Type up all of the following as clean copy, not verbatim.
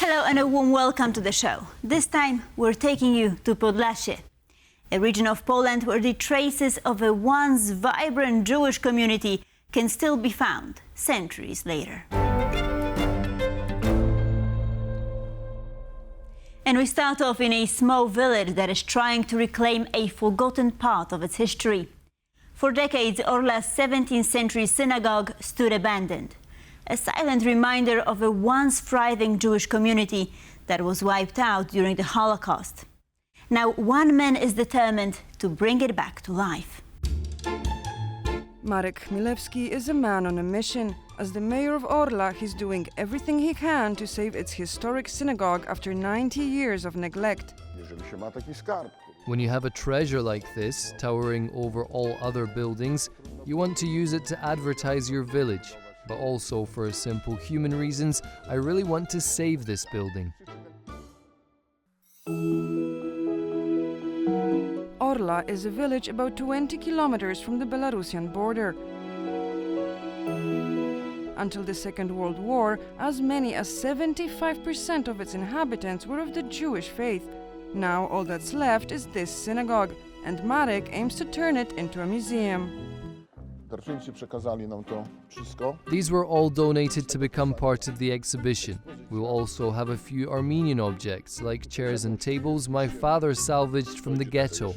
Hello and a warm welcome to the show. This time we're taking you to Podlasie, a region of Poland where the traces of a once vibrant Jewish community can still be found centuries later. And we start off in a small village that is trying to reclaim a forgotten part of its history. For decades, Orla's 17th century synagogue stood abandoned, a silent reminder of a once thriving Jewish community that was wiped out during the Holocaust. Now, one man is determined to bring it back to life. Marek Chmielewski is a man on a mission. As the mayor of Orla, he's doing everything he can to save its historic synagogue after 90 years of neglect. When you have a treasure like this, towering over all other buildings, you want to use it to advertise your village. But also for simple human reasons, I really want to save this building. Orla is a village about 20 kilometers from the Belarusian border. Until the Second World War, as many as 75% of its inhabitants were of the Jewish faith. Now all that's left is this synagogue, and Marek aims to turn it into a museum. These were all donated to become part of the exhibition. We'll also have a few Armenian objects, like chairs and tables my father salvaged from the ghetto.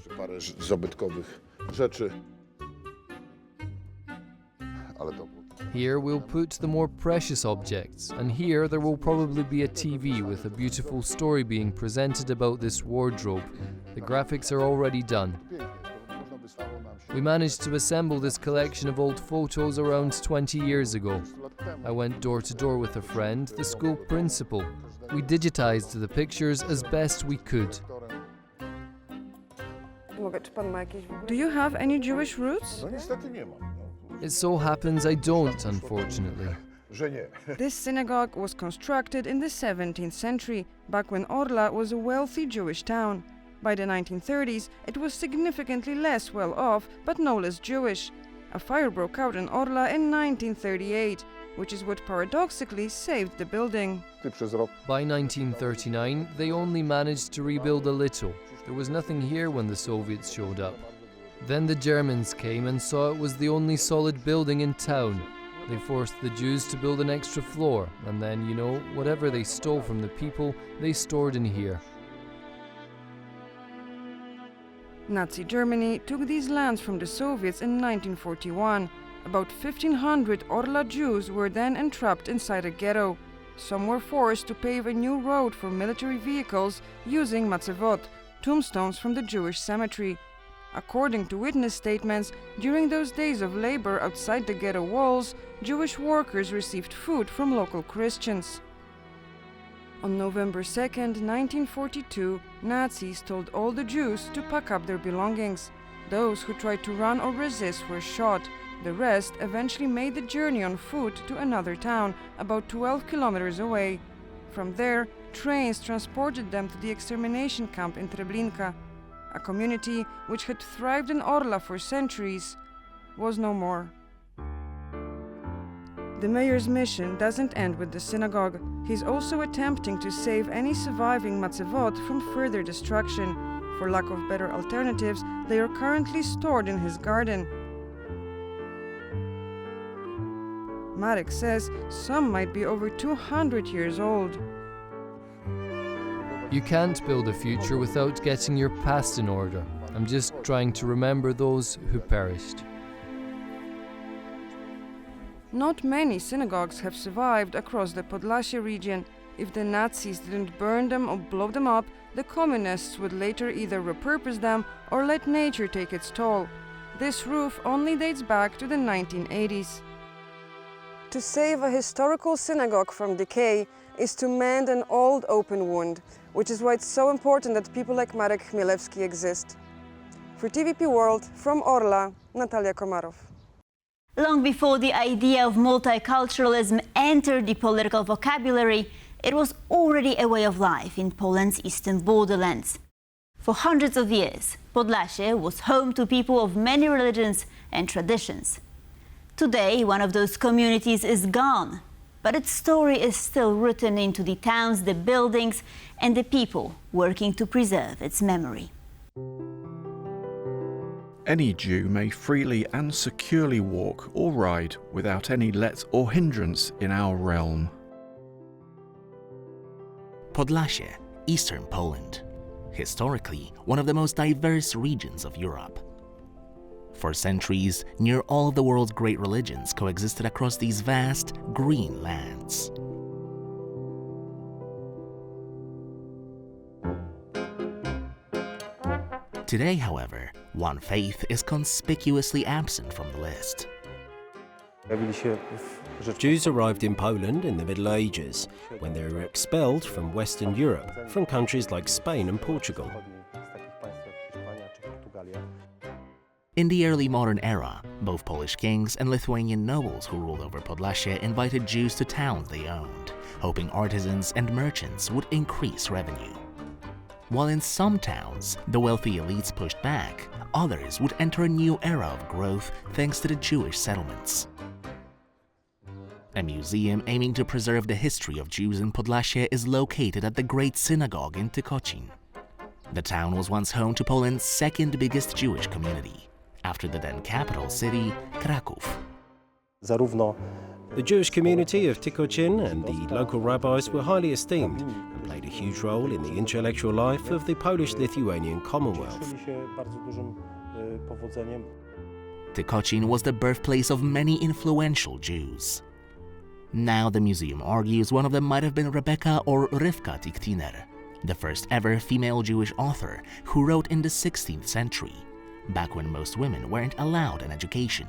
Here we'll put the more precious objects, and here there will probably be a TV with a beautiful story being presented about this wardrobe. The graphics are already done. We managed to assemble this collection of old photos around 20 years ago. I went door to door with a friend, the school principal. We digitized the pictures as best we could. Do you have any Jewish roots? It so happens I don't, unfortunately. This synagogue was constructed in the 17th century, back when Orla was a wealthy Jewish town. By the 1930s, it was significantly less well off, but no less Jewish. A fire broke out in Orla in 1938, which is what paradoxically saved the building. By 1939, they only managed to rebuild a little. There was nothing here when the Soviets showed up. Then the Germans came and saw it was the only solid building in town. They forced the Jews to build an extra floor, and then, whatever they stole from the people, they stored in here. Nazi Germany took these lands from the Soviets in 1941. About 1,500 Orla Jews were then entrapped inside a ghetto. Some were forced to pave a new road for military vehicles using matzevot, tombstones from the Jewish cemetery. According to witness statements, during those days of labor outside the ghetto walls, Jewish workers received food from local Christians. On November 2nd, 1942, Nazis told all the Jews to pack up their belongings. Those who tried to run or resist were shot. The rest eventually made the journey on foot to another town, about 12 kilometers away. From there, trains transported them to the extermination camp in Treblinka. A community which had thrived in Orla for centuries was no more. The mayor's mission doesn't end with the synagogue. He's also attempting to save any surviving matzevot from further destruction. For lack of better alternatives, they are currently stored in his garden. Marek says some might be over 200 years old. You can't build a future without getting your past in order. I'm just trying to remember those who perished. Not many synagogues have survived across the Podlasie region. If the Nazis didn't burn them or blow them up, the communists would later either repurpose them or let nature take its toll. This roof only dates back to the 1980s. To save a historical synagogue from decay is to mend an old open wound, which is why it's so important that people like Marek Chmielewski exist. For TVP World, from Orla, Natalia Komarov. Long before the idea of multiculturalism entered the political vocabulary, it was already a way of life in Poland's eastern borderlands. For hundreds of years, Podlasie was home to people of many religions and traditions. Today, one of those communities is gone. but its story is still written into the towns, the buildings, and the people working to preserve its memory. Any Jew may freely and securely walk or ride without any let or hindrance in our realm. Podlasie, eastern Poland. Historically, one of the most diverse regions of Europe. For centuries, near all of the world's great religions coexisted across these vast, green lands. Today, however, one faith is conspicuously absent from the list. Jews arrived in Poland in the Middle Ages, when they were expelled from Western Europe, from countries like Spain and Portugal. In the early modern era, both Polish kings and Lithuanian nobles who ruled over Podlasie invited Jews to towns they owned, hoping artisans and merchants would increase revenue. While in some towns, the wealthy elites pushed back, others would enter a new era of growth thanks to the Jewish settlements. A museum aiming to preserve the history of Jews in Podlasie is located at the Great Synagogue in Tykocin. The town was once home to Poland's second biggest Jewish community, after the then capital city, Krakow. The Jewish community of Tykocin and the local rabbis were highly esteemed and played a huge role in the intellectual life of the Polish-Lithuanian Commonwealth. Tykocin was the birthplace of many influential Jews. Now the museum argues one of them might have been Rebecca or Rivka Tiktiner, the first ever female Jewish author who wrote in the 16th century, back when most women weren't allowed an education.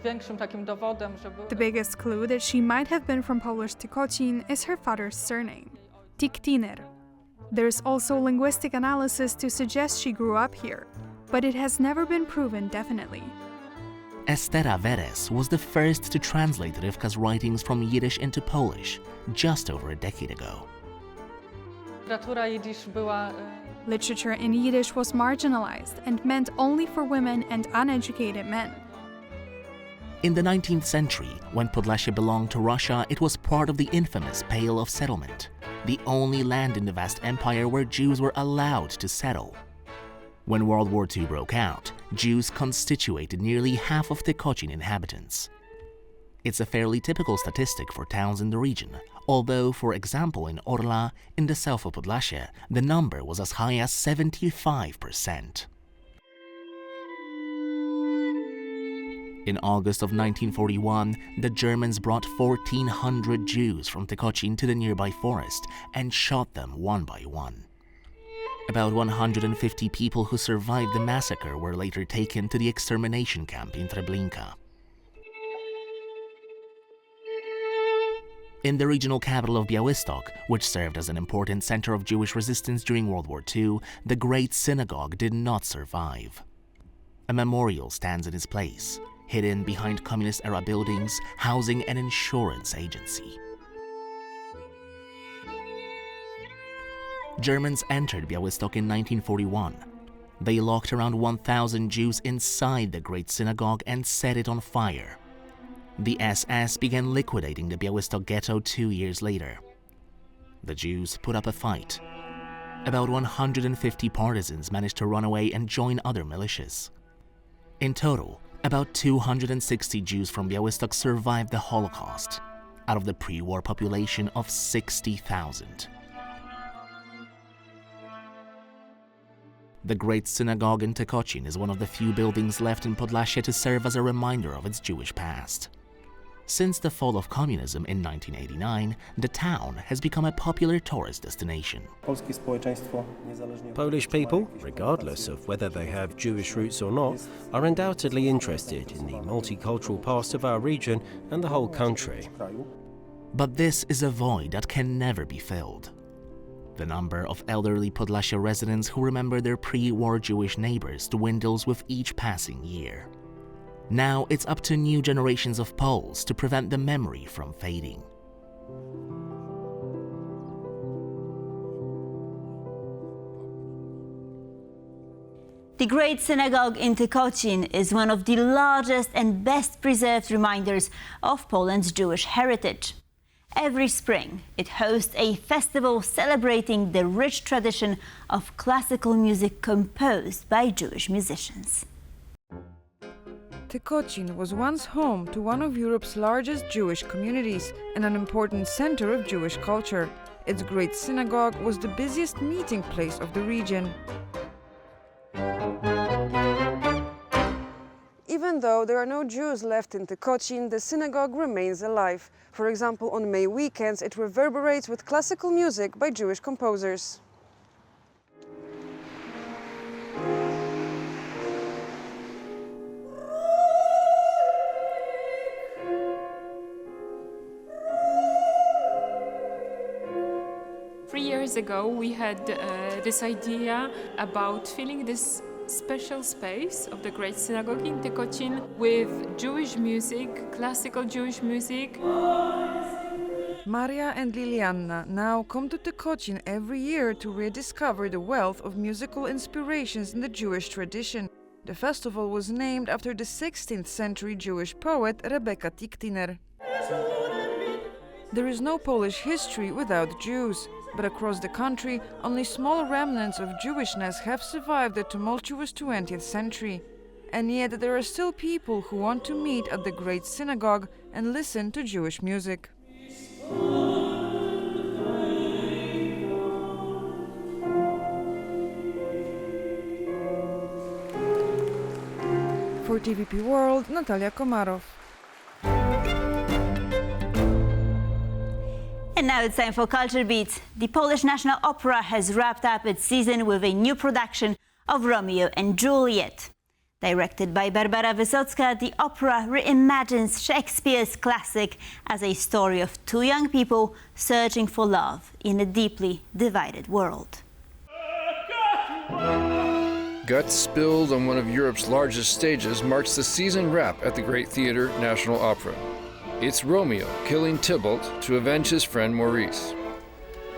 The biggest clue that she might have been from Polish Tykocin is her father's surname, Tiktiner. There's also linguistic analysis to suggest she grew up here, but it has never been proven definitely. Estera Veres was the first to translate Rivka's writings from Yiddish into Polish just over a decade ago. Literature in Yiddish was marginalized and meant only for women and uneducated men. In the 19th century, when Podlasie belonged to Russia, it was part of the infamous Pale of Settlement, the only land in the vast empire where Jews were allowed to settle. When World War II broke out, Jews constituted nearly half of Tykocin inhabitants. It's a fairly typical statistic for towns in the region, although, for example, in Orla, in the south of Podlasie, the number was as high as 75%. In August of 1941, the Germans brought 1,400 Jews from Tykocin to the nearby forest and shot them one by one. About 150 people who survived the massacre were later taken to the extermination camp in Treblinka. In the regional capital of Białystok, which served as an important center of Jewish resistance during World War II, the Great Synagogue did not survive. A memorial stands in its place, hidden behind communist-era buildings housing an insurance agency. Germans entered Białystok in 1941. They locked around 1,000 Jews inside the Great Synagogue and set it on fire. The SS began liquidating the Białystok ghetto 2 years later. The Jews put up a fight. About 150 partisans managed to run away and join other militias. In total, about 260 Jews from Białystok survived the Holocaust, out of the pre-war population of 60,000. The Great Synagogue in Tykocin is one of the few buildings left in Podlasie to serve as a reminder of its Jewish past. Since the fall of communism in 1989, the town has become a popular tourist destination. Polish people, regardless of whether they have Jewish roots or not, are undoubtedly interested in the multicultural past of our region and the whole country. But this is a void that can never be filled. The number of elderly Podlasie residents who remember their pre-war Jewish neighbors dwindles with each passing year. Now it's up to new generations of Poles to prevent the memory from fading. The Great Synagogue in Tykocin is one of the largest and best preserved reminders of Poland's Jewish heritage. Every spring, it hosts a festival celebrating the rich tradition of classical music composed by Jewish musicians. Tykocin was once home to one of Europe's largest Jewish communities and an important center of Jewish culture. Its Great Synagogue was the busiest meeting place of the region. Even though there are no Jews left in Tykocin, the synagogue remains alive. For example, on May weekends, it reverberates with classical music by Jewish composers. Years ago, we had this idea about filling this special space of the Great Synagogue in Tykocin with Jewish music, classical Jewish music. Maria and Liliana now come to Tykocin every year to rediscover the wealth of musical inspirations in the Jewish tradition. The festival was named after the 16th century Jewish poet Rebecca Tiktiner. There is no Polish history without Jews. But across the country, only small remnants of Jewishness have survived the tumultuous 20th century. And yet there are still people who want to meet at the Great Synagogue and listen to Jewish music. For TVP World, Natalia Komarov. And now it's time for Culture Beat. The Polish National Opera has wrapped up its season with a new production of Romeo and Juliet. Directed by Barbara Wysocka, the opera reimagines Shakespeare's classic as a story of two young people searching for love in a deeply divided world. Guts spilled on one of Europe's largest stages marks the season wrap at the Great Theatre National Opera. It's Romeo killing Tybalt to avenge his friend Maurice.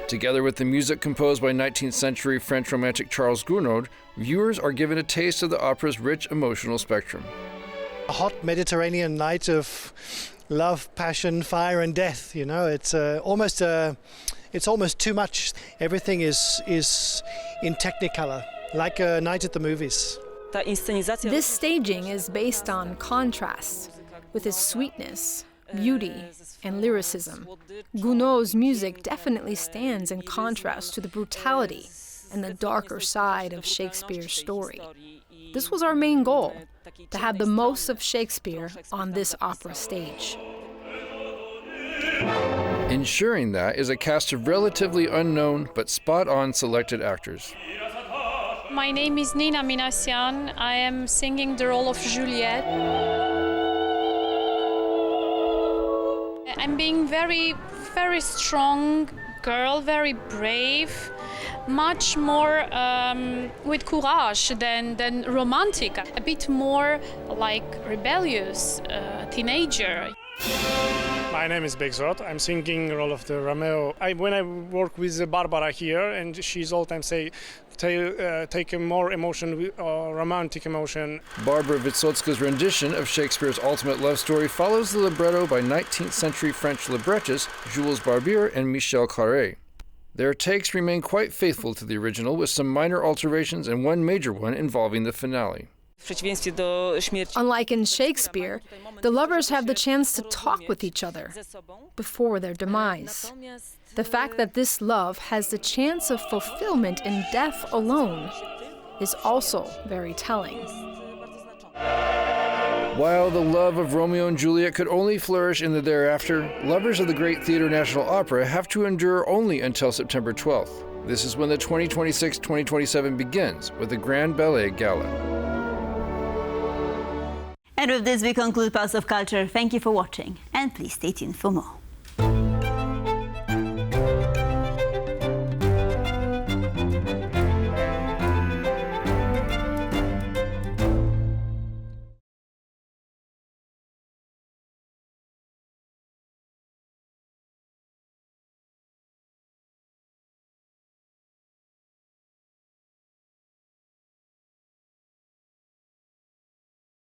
Together with the music composed by 19th century French romantic Charles Gounod, viewers are given a taste of the opera's rich emotional spectrum. A hot Mediterranean night of love, passion, fire and death, you know, it's almost too much. Everything is in Technicolor, like a night at the movies. This staging is based on contrast, with its sweetness, beauty, and lyricism. Gounod's music definitely stands in contrast to the brutality and the darker side of Shakespeare's story. This was our main goal, to have the most of Shakespeare on this opera stage. Ensuring that is a cast of relatively unknown but spot-on selected actors. My name is Nina Minassian. I am singing the role of Juliet. I'm being very strong girl, very brave, much more with courage than romantic, a bit more like rebellious teenager. My name is Begzot. I'm singing the role of the Romeo. When I work with Barbara here, and she's all the time say, take a more emotion, romantic emotion. Barbara Wysocka's rendition of Shakespeare's ultimate love story follows the libretto by 19th century French librettists Jules Barbier and Michel Carré. Their takes remain quite faithful to the original, with some minor alterations and one major one involving the finale. Unlike in Shakespeare, the lovers have the chance to talk with each other before their demise. The fact that this love has the chance of fulfillment in death alone is also very telling. While the love of Romeo and Juliet could only flourish in the thereafter, lovers of the Great Theatre National Opera have to endure only until September 12th. This is when the 2026-2027 begins with the Grand Ballet Gala. And with this, we conclude Pulse of Culture. Thank you for watching, and please stay tuned for more.